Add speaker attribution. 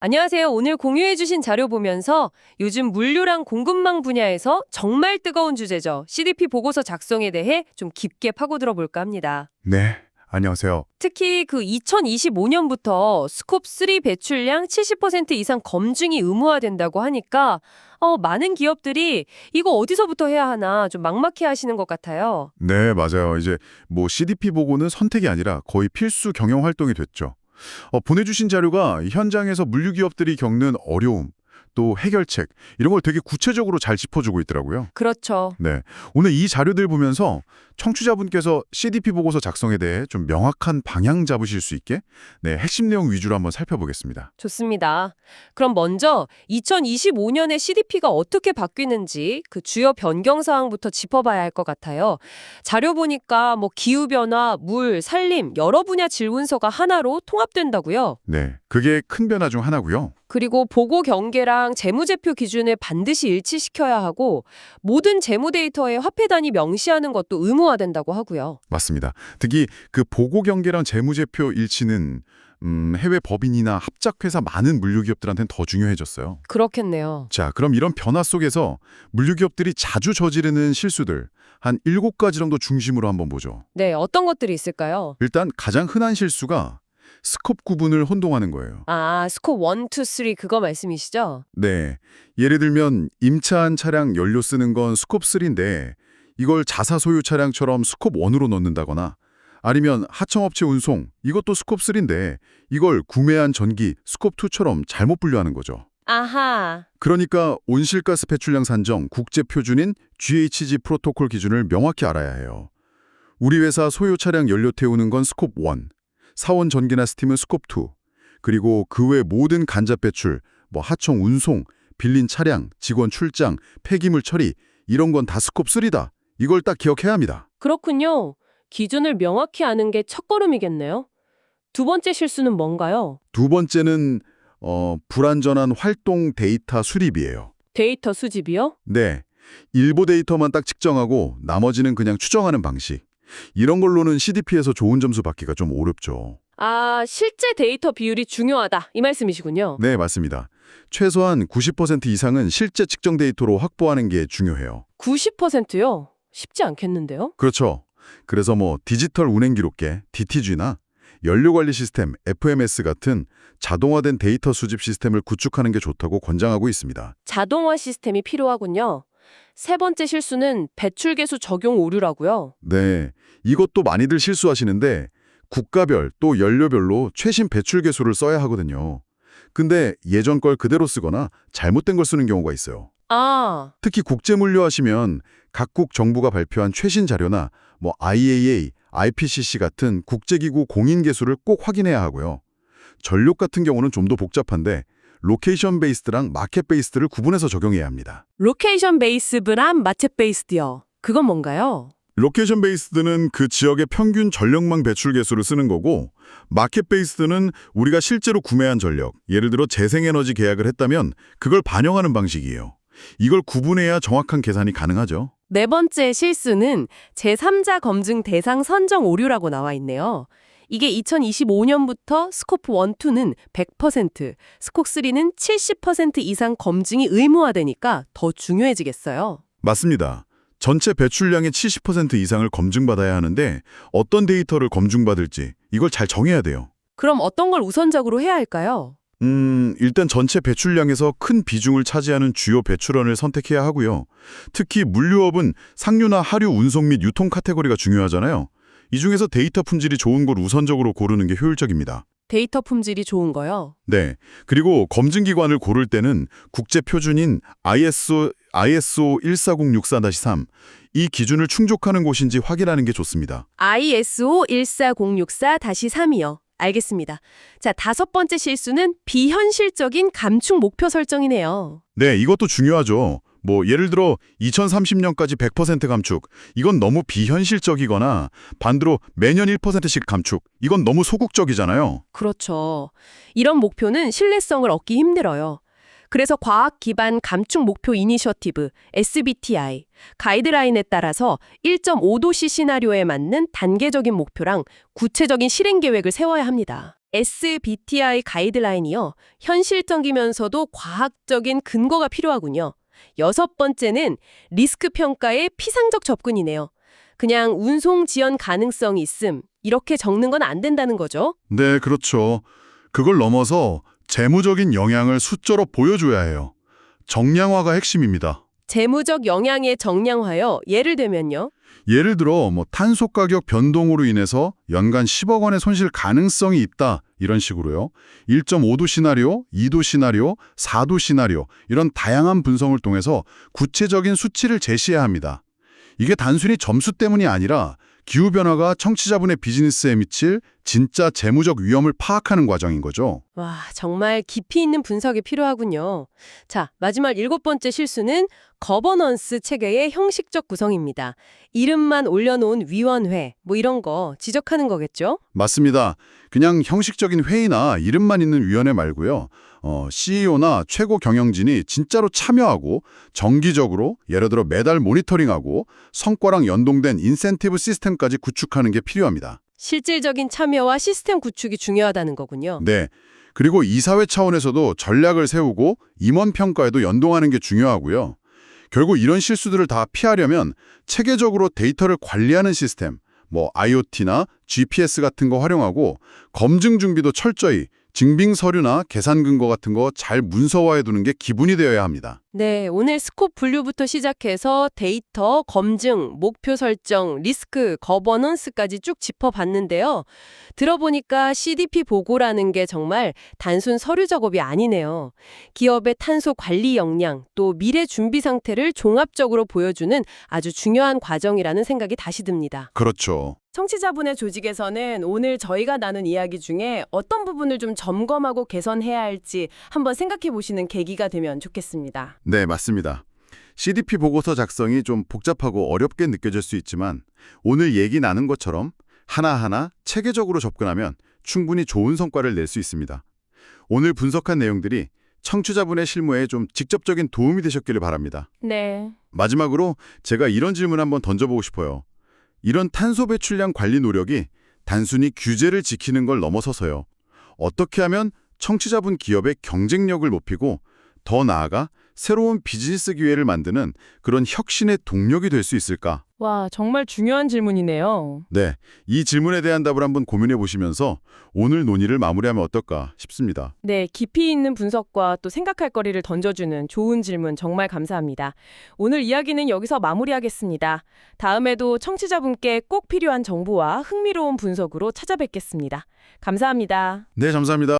Speaker 1: 안녕하세요. 오늘 공유해주신 자료 보면서 요즘 물류랑 공급망 분야에서 정말 뜨거운 주제죠. CDP 보고서 작성에 대해 좀 깊게 파고들어 볼까 합니다.
Speaker 2: 네, 안녕하세요.
Speaker 1: 특히 그 2025년부터 스콥 3 배출량 70% 이상 검증이 의무화된다고 하니까 많은 기업들이 이거 어디서부터 해야 하나 좀 막막해 하시는 것 같아요.
Speaker 2: 네, 맞아요. 이제 CDP 보고는 선택이 아니라 거의 필수 경영 활동이 됐죠. 보내주신 자료가 현장에서 물류 기업들이 겪는 어려움, 또 해결책, 이런 걸 되게 구체적으로 잘 짚어주고 있더라고요.
Speaker 1: 그렇죠.
Speaker 2: 네, 오늘 이 자료들 보면서 청취자분께서 CDP 보고서 작성에 대해 좀 명확한 방향 잡으실 수 있게 핵심 내용 위주로 한번 살펴보겠습니다.
Speaker 1: 좋습니다. 그럼 먼저 2025년에 CDP가 어떻게 바뀌는지 그 주요 변경 사항부터 짚어봐야 할 것 같아요. 자료 보니까 기후변화, 물, 산림 여러 분야 질문서가 하나로 통합된다고요.
Speaker 2: 네, 그게 큰 변화 중 하나고요.
Speaker 1: 그리고 보고 경계랑 재무제표 기준을 반드시 일치시켜야 하고 모든 재무 데이터에 화폐 단위 명시하는 것도 의무화된다고 하고요.
Speaker 2: 맞습니다. 특히 그 보고 경계랑 재무제표 일치는 해외 법인이나 합작회사 많은 물류기업들한테는 더 중요해졌어요.
Speaker 1: 그렇겠네요.
Speaker 2: 자, 그럼 이런 변화 속에서 물류기업들이 자주 저지르는 실수들 한 7가지 정도 중심으로 한번 보죠.
Speaker 1: 네, 어떤 것들이 있을까요?
Speaker 2: 일단 가장 흔한 실수가 스콥 구분을 혼동하는 거예요.
Speaker 1: 아, 스콥 1, 2, 3 그거 말씀이시죠?
Speaker 2: 네, 예를 들면 임차한 차량 연료 쓰는 건 스콥 3인데 이걸 자사 소유 차량처럼 스콥 1으로 넣는다거나 아니면 하청업체 운송, 이것도 스콥 3인데 이걸 구매한 전기 스콥 2처럼 잘못 분류하는 거죠.
Speaker 1: 아하.
Speaker 2: 그러니까 온실가스 배출량 산정 국제표준인 GHG 프로토콜 기준을 명확히 알아야 해요. 우리 회사 소유 차량 연료 태우는 건 스콥 1, 사원 전기나 스팀은 스콥 2, 그리고 그 외 모든 간접 배출, 하청 운송, 빌린 차량, 직원 출장, 폐기물 처리 이런 건 다 스콥 3다. 이걸 딱 기억해야 합니다.
Speaker 1: 그렇군요. 기준을 명확히 아는 게 첫걸음이겠네요. 두 번째 실수는 뭔가요?
Speaker 2: 두 번째는 불완전한 활동 데이터 수립이에요.
Speaker 1: 데이터 수집이요?
Speaker 2: 네, 일부 데이터만 딱 측정하고 나머지는 그냥 추정하는 방식. 이런 걸로는 CDP에서 좋은 점수 받기가 좀 어렵죠.
Speaker 1: 아, 실제 데이터 비율이 중요하다. 이 말씀이시군요.
Speaker 2: 네, 맞습니다. 최소한 90% 이상은 실제 측정 데이터로 확보하는 게 중요해요.
Speaker 1: 90%요? 쉽지 않겠는데요?
Speaker 2: 그렇죠. 그래서 디지털 운행 기록계, DTG나 연료관리 시스템, FMS 같은 자동화된 데이터 수집 시스템을 구축하는 게 좋다고 권장하고 있습니다.
Speaker 1: 자동화 시스템이 필요하군요. 세 번째 실수는 배출계수 적용 오류라고요.
Speaker 2: 네, 이것도 많이들 실수하시는데 국가별 또 연료별로 최신 배출 계수를 써야 하거든요. 근데 예전 걸 그대로 쓰거나 잘못된 걸 쓰는 경우가 있어요.
Speaker 1: 아,
Speaker 2: 특히 국제물류 하시면 각국 정부가 발표한 최신 자료나 IAA, IPCC 같은 국제기구 공인 계수를 꼭 확인해야 하고요. 전력 같은 경우는 좀 더 복잡한데 로케이션 베이스드랑 마켓 베이스드를 구분해서 적용해야 합니다.
Speaker 1: 로케이션 베이스드랑 마켓 베이스드요. 그건 뭔가요?
Speaker 2: 로케이션 베이스드는 그 지역의 평균 전력망 배출 계수를 쓰는 거고 마켓 베이스드는 우리가 실제로 구매한 전력, 예를 들어 재생에너지 계약을 했다면 그걸 반영하는 방식이에요. 이걸 구분해야 정확한 계산이 가능하죠.
Speaker 1: 네 번째 실수는 제3자 검증 대상 선정 오류라고 나와 있네요. 이게 2025년부터 스코프 1, 2는 100%, 스콥 3는 70% 이상 검증이 의무화되니까 더 중요해지겠어요.
Speaker 2: 맞습니다. 전체 배출량의 70% 이상을 검증받아야 하는데 어떤 데이터를 검증받을지 이걸 잘 정해야 돼요.
Speaker 1: 그럼 어떤 걸 우선적으로 해야 할까요?
Speaker 2: 일단 전체 배출량에서 큰 비중을 차지하는 주요 배출원을 선택해야 하고요. 특히 물류업은 상류나 하류 운송 및 유통 카테고리가 중요하잖아요. 이 중에서 데이터 품질이 좋은 걸 우선적으로 고르는 게 효율적입니다.
Speaker 1: 데이터 품질이 좋은 거요?
Speaker 2: 네. 그리고 검증기관을 고를 때는 국제표준인 ISO 14064-3 이 기준을 충족하는 곳인지 확인하는 게 좋습니다.
Speaker 1: ISO 14064-3이요. 알겠습니다. 자, 다섯 번째 실수는 비현실적인 감축 목표 설정이네요.
Speaker 2: 네, 이것도 중요하죠. 예를 들어 2030년까지 100% 감축, 이건 너무 비현실적이거나 반대로 매년 1%씩 감축, 이건 너무 소극적이잖아요.
Speaker 1: 그렇죠. 이런 목표는 신뢰성을 얻기 힘들어요. 그래서 과학 기반 감축 목표 이니셔티브 SBTI 가이드라인에 따라서 1.5도씨 시나리오에 맞는 단계적인 목표랑 구체적인 실행 계획을 세워야 합니다. SBTI 가이드라인이요. 현실적이면서도 과학적인 근거가 필요하군요. 6번째는 리스크 평가의 피상적 접근이네요. 그냥 운송 지연 가능성이 있음 이렇게 적는 건 안 된다는 거죠.
Speaker 2: 네, 그렇죠. 그걸 넘어서 재무적인 영향을 숫자로 보여줘야 해요. 정량화가 핵심입니다.
Speaker 1: 재무적 영향의 정량화요. 예를 들면요.
Speaker 2: 예를 들어 탄소 가격 변동으로 인해서 연간 10억 원의 손실 가능성이 있다 이런 식으로요. 1.5도 시나리오, 2도 시나리오, 4도 시나리오 이런 다양한 분석을 통해서 구체적인 수치를 제시해야 합니다. 이게 단순히 점수 때문이 아니라 기후변화가 청취자분의 비즈니스에 미칠 진짜 재무적 위험을 파악하는 과정인 거죠.
Speaker 1: 와, 정말 깊이 있는 분석이 필요하군요. 자, 마지막 7번째 실수는 거버넌스 체계의 형식적 구성입니다. 이름만 올려놓은 위원회, 이런 거 지적하는 거겠죠?
Speaker 2: 맞습니다. 그냥 형식적인 회의나 이름만 있는 위원회 말고요. CEO나 최고 경영진이 진짜로 참여하고 정기적으로 예를 들어 매달 모니터링하고 성과랑 연동된 인센티브 시스템까지 구축하는 게 필요합니다.
Speaker 1: 실질적인 참여와 시스템 구축이 중요하다는 거군요.
Speaker 2: 네. 그리고 이사회 차원에서도 전략을 세우고 임원 평가에도 연동하는 게 중요하고요. 결국 이런 실수들을 다 피하려면 체계적으로 데이터를 관리하는 시스템, IoT나 GPS 같은 거 활용하고 검증 준비도 철저히 증빙 서류나 계산 근거 같은 거 잘 문서화해 두는 게 기본이 되어야 합니다.
Speaker 1: 네, 오늘 스콥 분류부터 시작해서 데이터, 검증, 목표 설정, 리스크, 거버넌스까지 쭉 짚어봤는데요. 들어보니까 CDP 보고라는 게 정말 단순 서류 작업이 아니네요. 기업의 탄소 관리 역량, 또 미래 준비 상태를 종합적으로 보여주는 아주 중요한 과정이라는 생각이 다시 듭니다.
Speaker 2: 그렇죠.
Speaker 1: 청취자분의 조직에서는 오늘 저희가 나눈 이야기 중에 어떤 부분을 좀 점검하고 개선해야 할지 한번 생각해 보시는 계기가 되면 좋겠습니다.
Speaker 2: 네, 맞습니다. CDP 보고서 작성이 좀 복잡하고 어렵게 느껴질 수 있지만 오늘 얘기 나눈 것처럼 하나하나 체계적으로 접근하면 충분히 좋은 성과를 낼 수 있습니다. 오늘 분석한 내용들이 청취자분의 실무에 좀 직접적인 도움이 되셨기를 바랍니다.
Speaker 1: 네.
Speaker 2: 마지막으로 제가 이런 질문 한번 던져보고 싶어요. 이런 탄소 배출량 관리 노력이 단순히 규제를 지키는 걸 넘어서서요. 어떻게 하면 청취자분 기업의 경쟁력을 높이고 더 나아가 새로운 비즈니스 기회를 만드는 그런 혁신의 동력이 될 수 있을까?
Speaker 1: 와, 정말 중요한 질문이네요.
Speaker 2: 네, 이 질문에 대한 답을 한번 고민해 보시면서 오늘 논의를 마무리하면 어떨까 싶습니다.
Speaker 1: 네, 깊이 있는 분석과 또 생각할 거리를 던져주는 좋은 질문 정말 감사합니다. 오늘 이야기는 여기서 마무리하겠습니다. 다음에도 청취자분께 꼭 필요한 정보와 흥미로운 분석으로 찾아뵙겠습니다. 감사합니다.
Speaker 2: 네, 감사합니다.